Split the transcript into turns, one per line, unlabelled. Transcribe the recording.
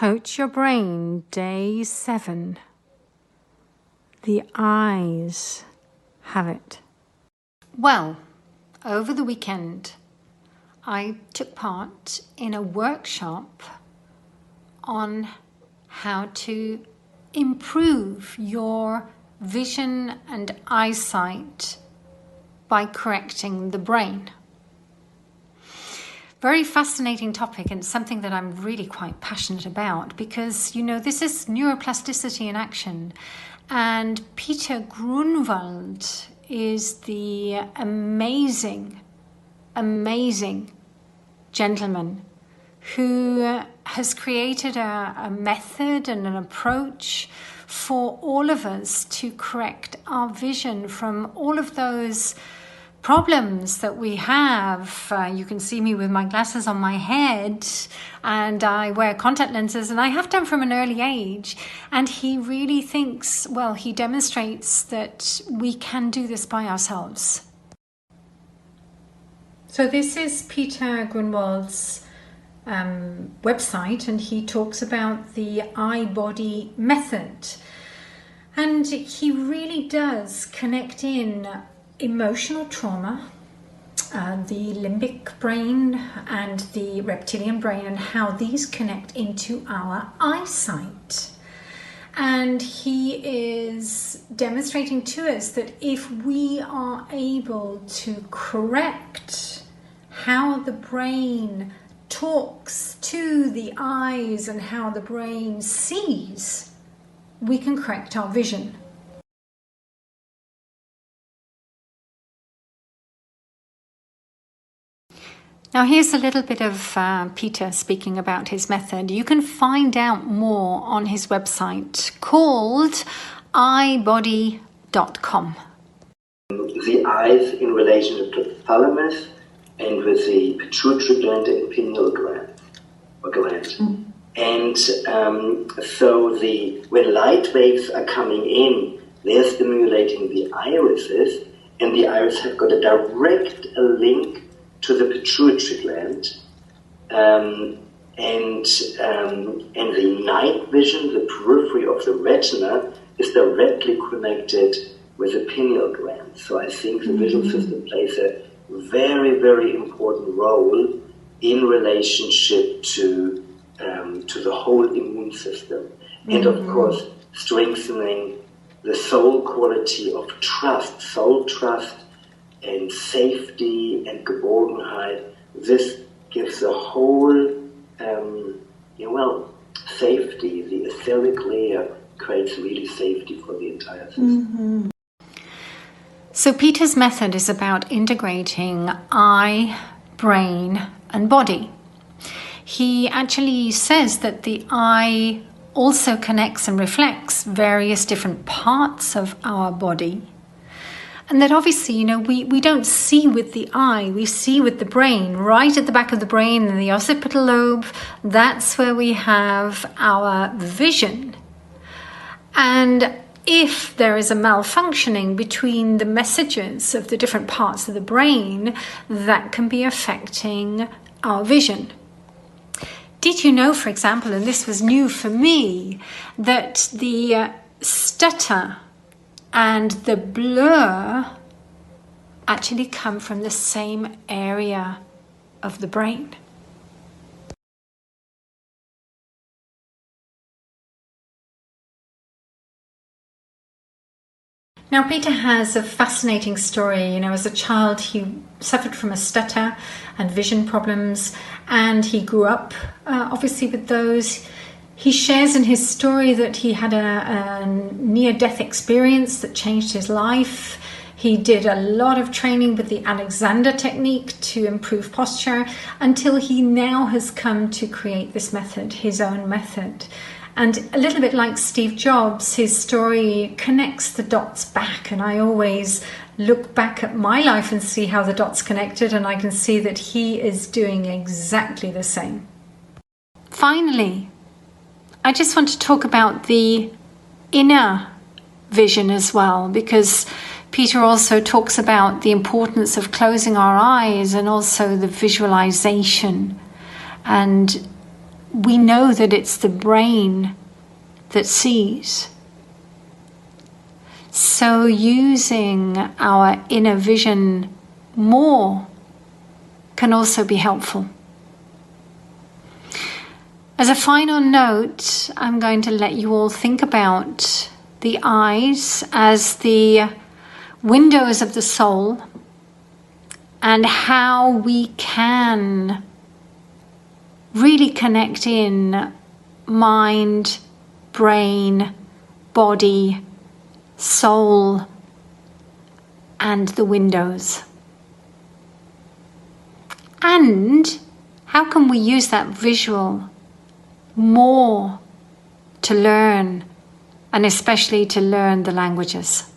Coach Your Brain, Day 7. The eyes have it. Well, over the weekend, I took part in a workshop on how to improve your vision and eyesight by correcting the brain. Very fascinating topic, and something that I'm really quite passionate about because, this is neuroplasticity in action. And Peter Grunwald is the amazing gentleman who has created a method and an approach for all of us to correct our vision from all of those problems that we have. You can see me with my glasses on my head, and I wear contact lenses, and I have done from an early age. And he really thinks, he demonstrates that we can do this by ourselves. So this is Peter Grunwald's website, and he talks about the eye-body method. And he really does connect in emotional trauma, the limbic brain and the reptilian brain, and how these connect into our eyesight. And he is demonstrating to us that if we are able to correct how the brain talks to the eyes and how the brain sees, we can correct our vision. Now here's a little bit of Peter speaking about his method. You can find out more on his website called eyebody.com.
The eyes in relationship to the thalamus and with the pituitary gland and pineal gland. And so when light waves are coming in, they're stimulating the irises, and the iris have got a direct link to the pituitary gland, and the night vision, the periphery of the retina, is directly connected with the pineal gland. So I think the visual system plays a very, very important role in relationship to the whole immune system, and of course strengthening the soul quality of soul trust, and safety and Geborgenheit. This gives the whole, safety. The etheric layer creates really safety for the entire system.
So Peter's method is about integrating eye, brain, and body. He actually says that the eye also connects and reflects various different parts of our body. And that obviously, we don't see with the eye, we see with the brain. Right at the back of the brain in the occipital lobe, that's where we have our vision. And if there is a malfunctioning between the messages of the different parts of the brain, that can be affecting our vision. Did you know, for example, and this was new for me, that the stutter and the blur actually come from the same area of the brain? Now, Peter has a fascinating story. As a child, he suffered from a stutter and vision problems, and he grew up, obviously, with those. He shares in his story that he had a near-death experience that changed his life. He did a lot of training with the Alexander technique to improve posture, until he now has come to create this method, his own method. And a little bit like Steve Jobs, his story connects the dots back. And I always look back at my life and see how the dots connected, and I can see that he is doing exactly the same. Finally, I just want to talk about the inner vision as well, because Peter also talks about the importance of closing our eyes and also the visualization. And we know that it's the brain that sees. So using our inner vision more can also be helpful. As a final note, I'm going to let you all think about the eyes as the windows of the soul and how we can really connect in mind, brain, body, soul, and the windows. And how can we use that visual more to learn, and especially to learn the languages?